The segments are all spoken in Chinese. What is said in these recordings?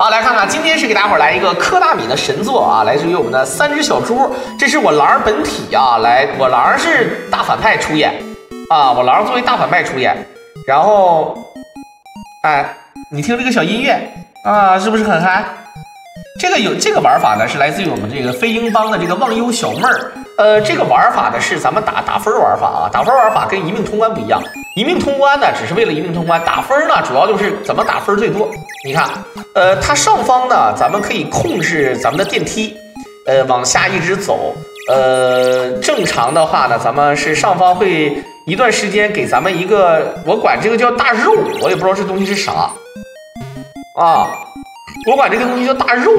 好，来看看，今天是给大伙儿来一个科大米的神作啊，来自于我们的3只小猪。这是我狼本体啊，我狼是大反派出演啊，我狼作为大反派出演。然后，哎，你听这个小音乐啊，是不是很嗨？这个玩法呢，是来自于我们这个飞鹰帮的这个忘忧小妹儿。这个玩法呢是咱们打分玩法啊，打分玩法跟一命通关不一样。一命通关呢，只是为了一命通关，打分呢，主要就是怎么打分最多。你看，它上方呢，咱们可以控制咱们的电梯，往下一直走。正常的话呢，咱们是上方会一段时间给咱们一个，我管这个叫大肉，我也不知道这东西是啥啊。我管这个东西叫大肉，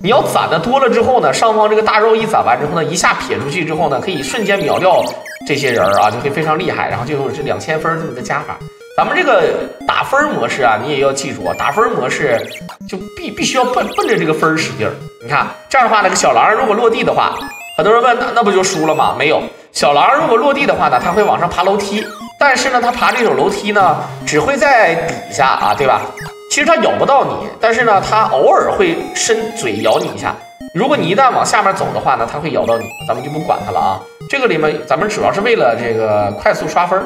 你要攒的多了之后呢，上方这个大肉一攒完之后呢，一下撇出去之后呢，可以瞬间秒掉这些人啊，就会非常厉害。然后最后是2000分这么个加法。咱们这个打分模式啊，你也要记住啊，打分模式就必须要奔着这个分使劲儿。你看这样的话呢，这小狼如果落地的话，很多人问那不就输了吗？没有，小狼如果落地的话呢，它会往上爬楼梯，但是呢，它爬这种楼梯呢，只会在底下啊，对吧？其实它咬不到你，但是呢，它偶尔会伸嘴咬你一下。如果你一旦往下面走的话呢，它会咬到你，咱们就不管它了啊。这个里面咱们主要是为了这个快速刷分。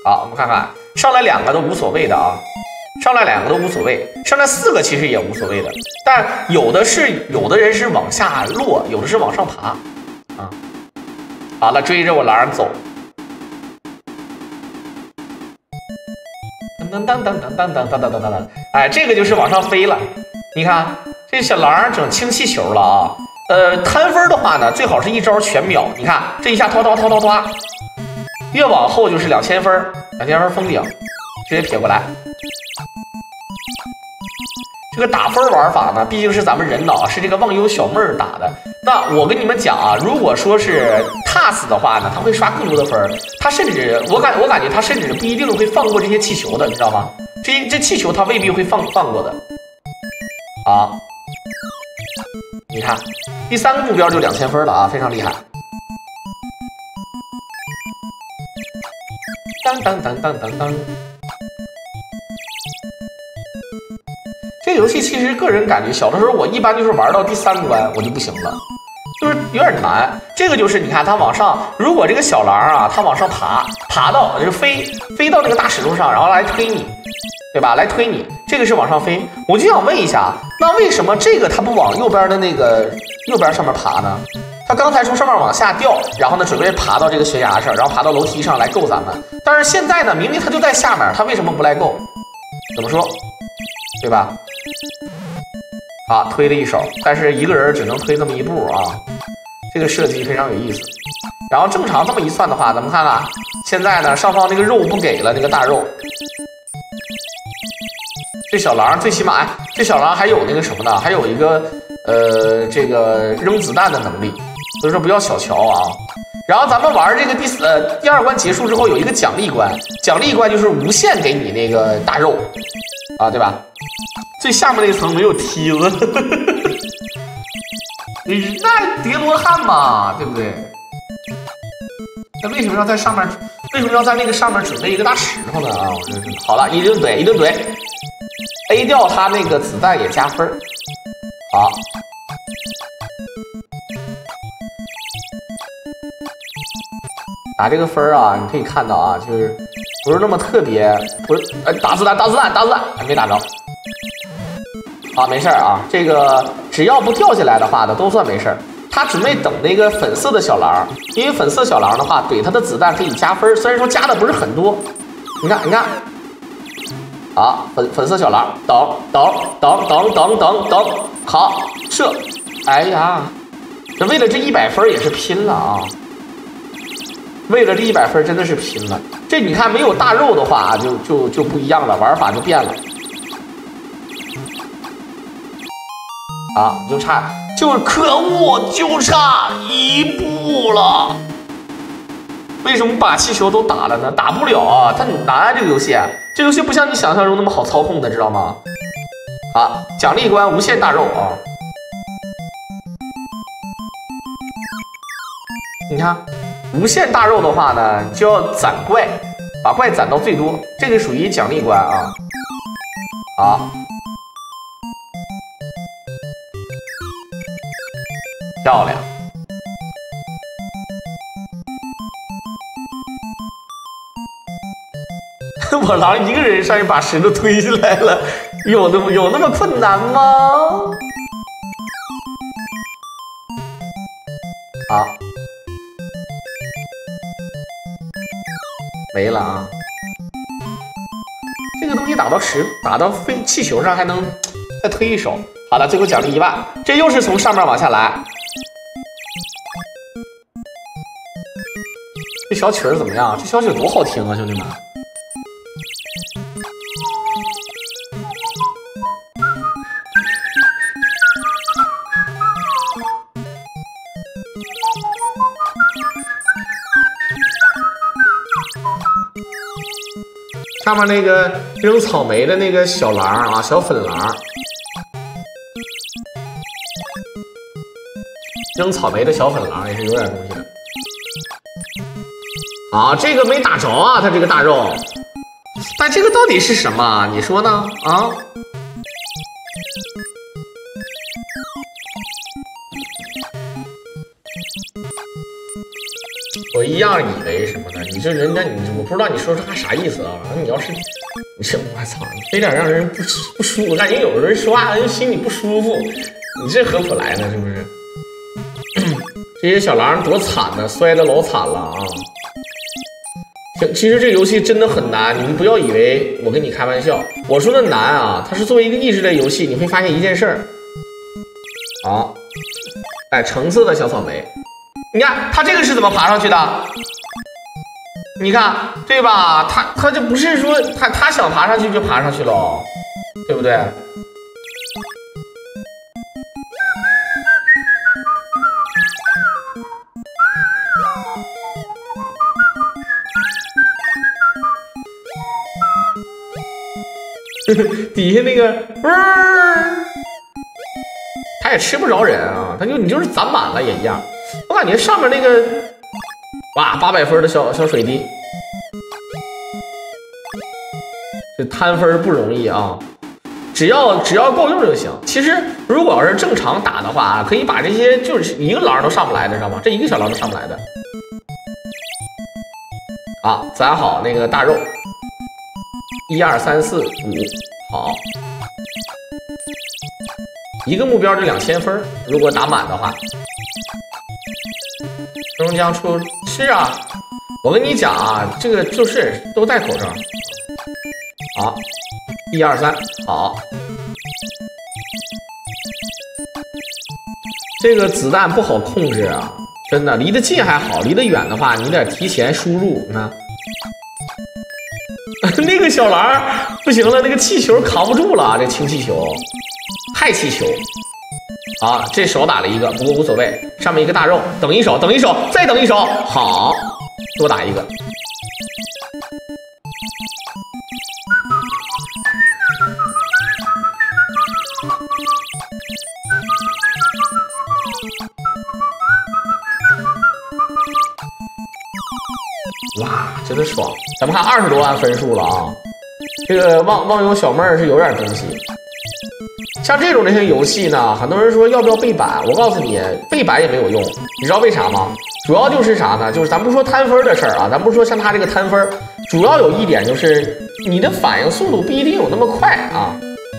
好，我们看看上来2个都无所谓的啊，上来2个都无所谓，上来4个其实也无所谓的，但有的人是往下落，有的是往上爬啊。好了，追着我狼走。当，哎，这个就是往上飞了。你看这小狼整氢气球了啊。摊分的话呢，最好是一招全秒。你看这一下拖，越往后就是2000分，2000分封顶，直接撇过来。这个打分玩法呢，毕竟是咱们人脑，是这个忘忧小妹儿打的。那我跟你们讲啊，如果说是 TAS 的话呢，他会刷更多的分。他甚至我感觉他甚至不一定会放过这些气球的，你知道吗？这气球他未必会放过的。好，你看第3个目标就2000分了啊，非常厉害。当。这个游戏其实个人感觉，小的时候我一般就是玩到第3关我就不行了，就是有点难。这个就是你看它往上，如果这个小狼啊，它往上爬到就飞到那个大石头上，然后来推你，对吧？来推你，这个是往上飞。我就想问一下，那为什么这个它不往右边的那个右边上面爬呢？他刚才从上面往下掉，然后呢准备爬到这个悬崖上，然后爬到楼梯上来够咱们。但是现在呢，明明他就在下面，他为什么不来够？怎么说？对吧？啊，推了一手，但是一个人只能推这么一步啊，这个设计非常有意思。然后正常这么一算的话，咱们看看现在呢，上方那个肉不给了，那个大肉。这小狼最起码，这小狼还有那个什么呢？还有一个这个扔子弹的能力，所以说不要小瞧啊。然后咱们玩这个第2关结束之后有一个奖励关，奖励关就是无限给你那个大肉啊，对吧？最下面那层没有梯子，那叠罗汉嘛，对不对？那为什么要在上面？为什么要在那个上面准备一个大石头呢？啊，我觉得好了，一顿怼 ，A 掉他那个子弹也加分。好。打这个分啊，你可以看到啊，就是不是那么特别，不是打子弹，还没打着。好，没事啊，这个只要不掉下来的话呢，都算没事。他准备等那个粉色的小狼，因为粉色小狼的话，怼他的子弹可以加分，虽然说加的不是很多。你看，好，粉色小狼，等，好射，哎呀，这为了这100分也是拼了啊！为了这100分真的是拼了。这你看没有大肉的话啊，就不一样了，玩法就变了。啊，就是可恶，就差1步了。为什么把气球都打了呢？打不了啊，它难这个游戏，这游戏不像你想象中那么好操控的，知道吗？啊，奖励关无限大肉啊！你看。无限大肉的话呢，就要攒怪，把怪攒到最多，这个属于奖励关啊。好，漂亮。我狼一个人上去把石头推下来了，有那么困难吗？好，没了啊。这个东西打到气球上还能再推一手。好的，最后奖励1万，这又是从上面往下来。这小曲儿怎么样？这小曲儿多好听啊，兄弟们！上面那个扔草莓的那个小狼啊，小粉狼，扔草莓的小粉狼也是有点东西的。啊，这个没打着啊，它这个大肉，但这个到底是什么？你说呢？啊？我一样以为什么呢？你这人家我不知道你说他啥意思啊？你要是你这我操，非得让人不舒服，我感觉有人说话人心里不舒服，你这何苦来呢？是不是？这些小狼多惨呢，摔得老惨了啊！其实这游戏真的很难，你们不要以为我跟你开玩笑，我说的难啊，它是作为一个益智类游戏，你会发现一件事儿。好，哎，橙色的小草莓。你看他这个是怎么爬上去的？你看对吧？他就不是说他想爬上去就爬上去了，对不对？底下那个，他也吃不着人啊，你就是攒满了也一样。我感觉上面那个，哇，800分的小水滴，这摊分不容易啊，只要够用就行。其实如果要是正常打的话，可以把这些就是一个狼都上不来的，知道吗？这一个小狼都上不来的。啊，攒好那个大肉，1、2、3、4、5，好，一个目标就2000分，如果打满的话。终将出是啊，我跟你讲啊，这个就是都戴口罩。好，1、2、3，好。这个子弹不好控制啊，真的，离得近还好，离得远的话，你得提前输入。你看，那个小狼不行了，那个气球扛不住了，这氢气球，氦气球。好，这手打了一个，不过无所谓。上面一个大肉，等一手，再等一手，好，多打一个。哇，真的爽！咱们看20多万分数了啊！这个忘忧小妹儿是有点东西。像这种类型游戏呢，很多人说要不要背板？我告诉你，背板也没有用。你知道为啥吗？主要就是啥呢？就是咱不说摊分的事儿啊，咱不说像他这个摊分，主要有一点就是你的反应速度不一定有那么快啊。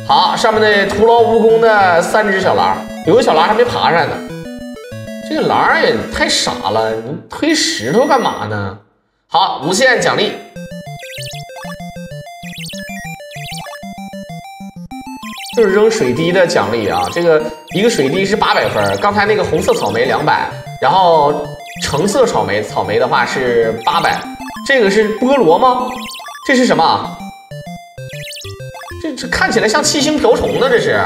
好，上面那徒劳无功的3只小狼，有个小狼还没爬上呢。这个狼也太傻了，你推石头干嘛呢？好，无限奖励。就是扔水滴的奖励啊，这个一个水滴是800分，刚才那个红色草莓200，然后橙色草莓的话是800，这个是菠萝吗？这是什么？这看起来像七星瓢虫呢，这是。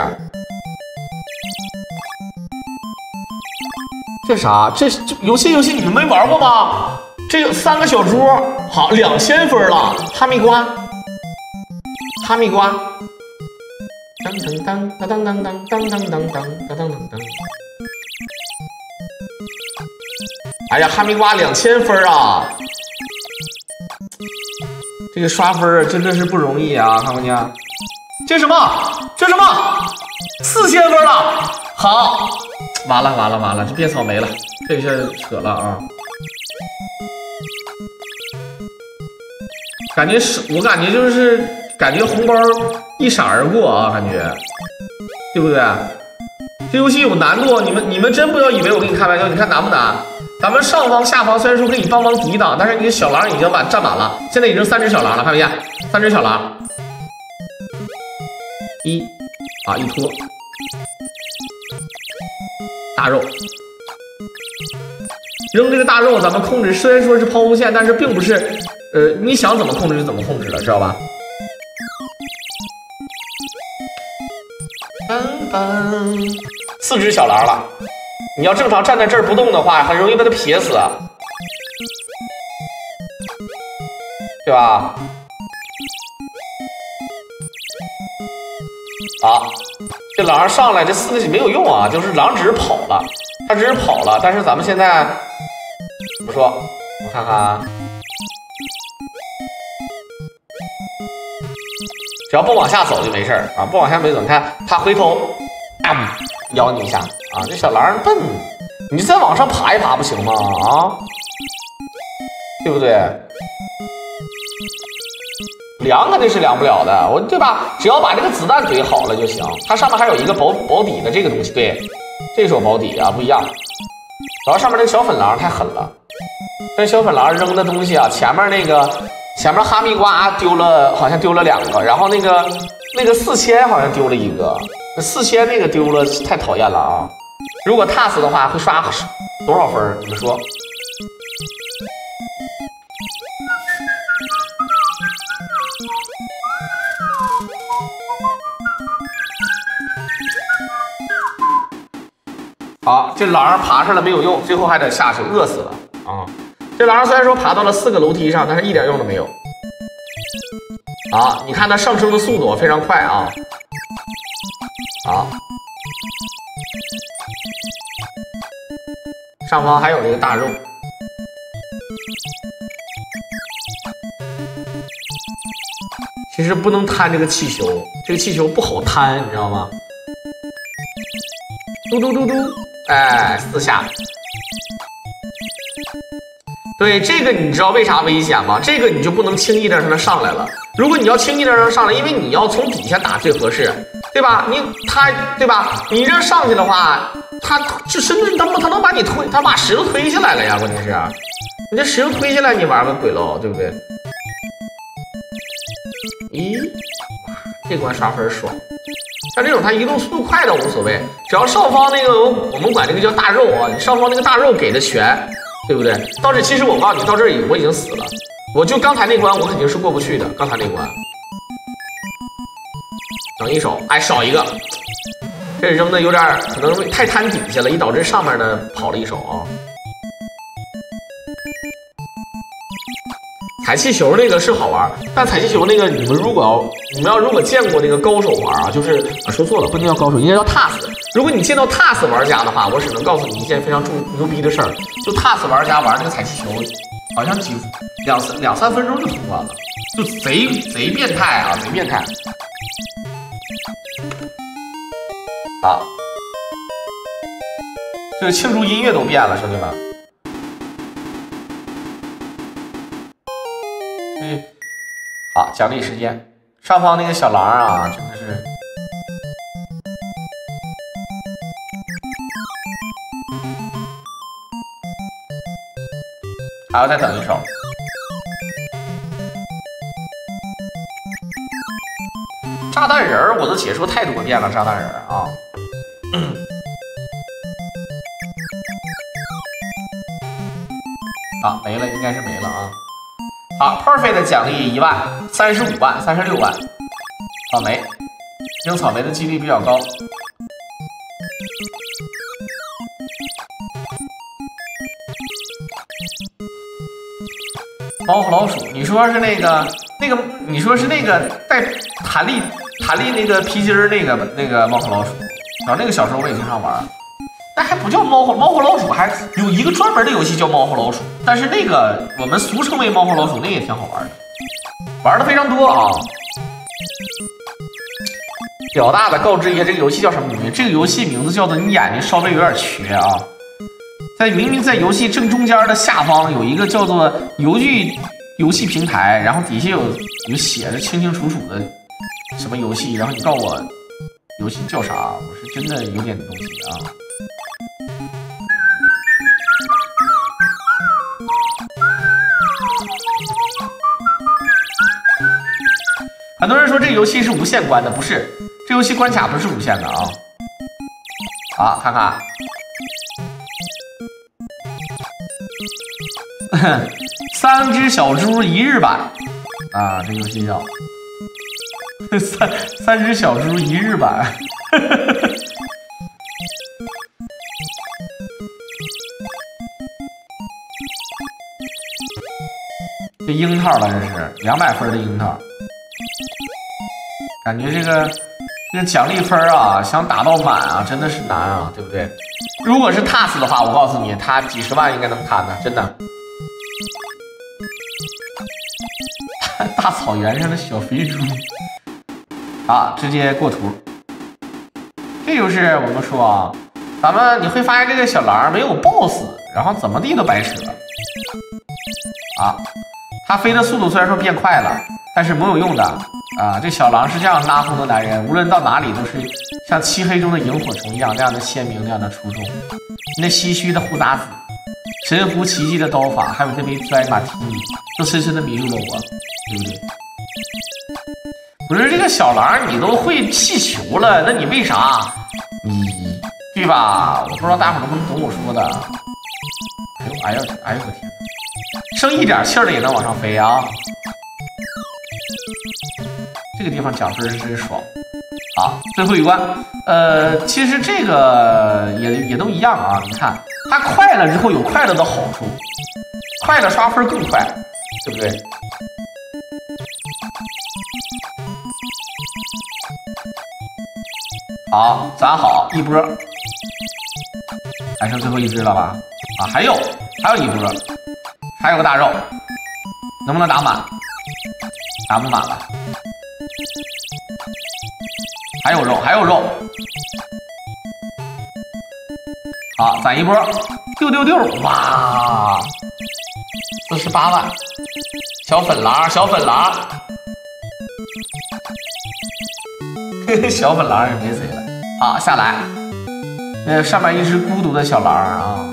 这啥？这游戏你们没玩过吗？这有3个小猪，好2000分了，哈密瓜。当当当当当当当当当当当当当。哎呀，哈密瓜2000分啊！这个刷分真的是不容易啊，看不见？这什么？这什么？4000分了！好，完了，这变草莓了，这下扯了啊！我感觉就是红包一闪而过啊，感觉，对不对？这游戏有难度，你们真不要以为我跟你开玩笑，你看难不难？咱们上方下方虽然说可以帮忙抵挡，但是你的小狼已经占满了，现在已经3只小狼了，看没见？3只小狼，一拖大肉，扔这个大肉，咱们控制虽然说是抛物线，但是并不是你想怎么控制就怎么控制了，知道吧？4只小狼了，你要正常站在这儿不动的话，很容易被它撇死，对吧？好，这狼上来这4个没有用啊，就是狼只是跑了，它只是跑了，但是咱们现在怎么说？我看看，只要不往下走就没事啊，不往下没走，你看它回头，咬你一下啊！这小狼笨，你再往上爬一爬不行吗？啊，对不对？凉肯定是凉不了的，对吧？只要把这个子弹怼好了就行。它上面还有一个保底的这个东西，对，这是有保底啊，不一样。主要上面那个小粉狼太狠了，这小粉狼扔的东西啊，前面哈密瓜丢了，好像丢了2个，然后那个4000好像丢了1个，那4000那个丢了太讨厌了啊！如果 TAS 的话会刷多少分？你们说？好，这狼爬上来没有用，最后还得下去，饿死了啊！这狼虽然说爬到了4个楼梯上，但是一点用都没有。啊，你看它上升的速度非常快啊！好，上方还有这个大肉。其实不能贪这个气球，这个气球不好贪，你知道吗？嘟嘟嘟嘟，哎，4下。对，这个你知道为啥危险吗？这个你就不能轻易的让它上来了。如果你要轻易的让它上来，因为你要从底下打最合适，对吧？对吧？你这上去的话，它就甚至它能把你推，它把石头推下来了呀！关键是，你这石头推下来，你玩个鬼喽，对不对？咦，这关刷分爽。像这种它移动速度快的无所谓，只要上方那个我们管这个叫大肉啊，你上方那个大肉给的全，对不对？到这其实我告诉你，到这里我已经死了，我就刚才那关我肯定是过不去的，刚才那关。等一手，哎，少一个，这扔的有点可能太贪底下了，以导致上面的跑了一手啊。踩气球那个是好玩，但踩气球那个你们如果见过那个高手玩啊，就是说错了，不能叫高手，应该叫 TAS。如果你见到 TAS 玩家的话，我只能告诉你一件非常牛逼的事儿，就 TAS 玩家玩那个踩气球，好像两三分钟就通关了，就贼变态啊，贼变态。好，这个庆祝音乐都变了，兄弟们。好，奖励时间，上方那个小狼啊，真的是，还要再等一手。炸弹人儿，我都解说太多遍了，炸弹人儿啊。啊，没了，应该是没了啊。好 ，perfect 的奖励1万、35万、36万。草莓，扔草莓的几率比较高。猫和老鼠，你说是你说是那个带弹力那个皮筋儿那个猫和老鼠，然后那个小时候我也经常玩。那还不叫猫和老鼠，还有一个专门的游戏叫猫和老鼠，但是那个我们俗称为猫和老鼠，那也挺好玩的，玩的非常多啊。表大的告知一下这个游戏叫什么名字？这个游戏名字叫做“你眼睛稍微有点瘸”啊。明明在游戏正中间的下方有一个叫做游戏平台，然后底下有写着清清楚楚的什么游戏，然后你告诉我游戏叫啥？我是真的有点东西啊。很多人说这个游戏是无限关的，不是，这游戏关卡不是无限的啊。好，看看。3只小猪1日版啊，这游戏叫三只小猪1日版。这樱桃了，这是200分的樱桃，感觉这个奖励分啊，想打到满啊，真的是难啊，对不对？如果是 TAS 的话，我告诉你，他几十万应该能砍的，真的。大草原上的小肥猪，啊，直接过图。这就是我们说啊，你会发现这个小狼没有 BOSS， 然后怎么地都白扯啊。他飞的速度虽然说变快了，但是没有用的啊。这小狼是这样拉风的男人，无论到哪里都是像漆黑中的萤火虫一样，那样的鲜明，那样的出众。那唏嘘的胡杂子，神乎其技的刀法，还有那杯dry martini，都深深的迷住了我，对不对？不是这个小狼，你都会气球了，那你为啥？对吧？我不知道大伙能不能懂我说的。哎呦我天！生一点气儿的也能往上飞啊！这个地方奖分是真爽。好，最后一关，其实这个也都一样啊。你看，它快了之后有快乐的好处，快了刷分更快，对不对？好，攒好一波，还剩最后一只了吧？啊，还有一波，还有个大肉，能不能打满？打不满了。还有肉，好，攒一波，666，哇，48万，小粉狼，小粉狼也没谁了。好，下来，上面一只孤独的小狼啊，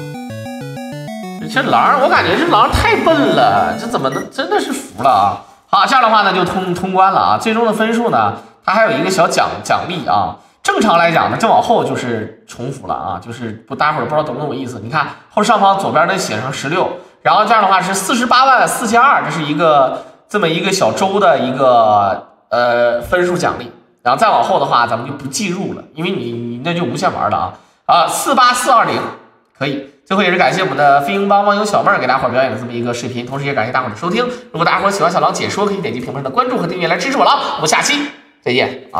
这狼，我感觉这狼太笨了，这怎么能真的是服了啊！好，这样的话呢就通关了啊，最终的分数呢？它还有一个小奖励啊，正常来讲呢，再往后就是重复了啊，就是大伙儿不知道懂不懂我意思？你看后上方左边呢写上16，然后这样的话是48万4加2，这是这么一个小周的一个分数奖励，然后再往后的话咱们就不计入了，因为你那就无限玩了啊48420可以。最后也是感谢我们的飞鹰帮网友小妹儿给大伙儿表演的这么一个视频，同时也感谢大伙儿的收听。如果大伙儿喜欢小狼解说，可以点击屏幕上的关注和订阅来支持我了。我们下期再见啊！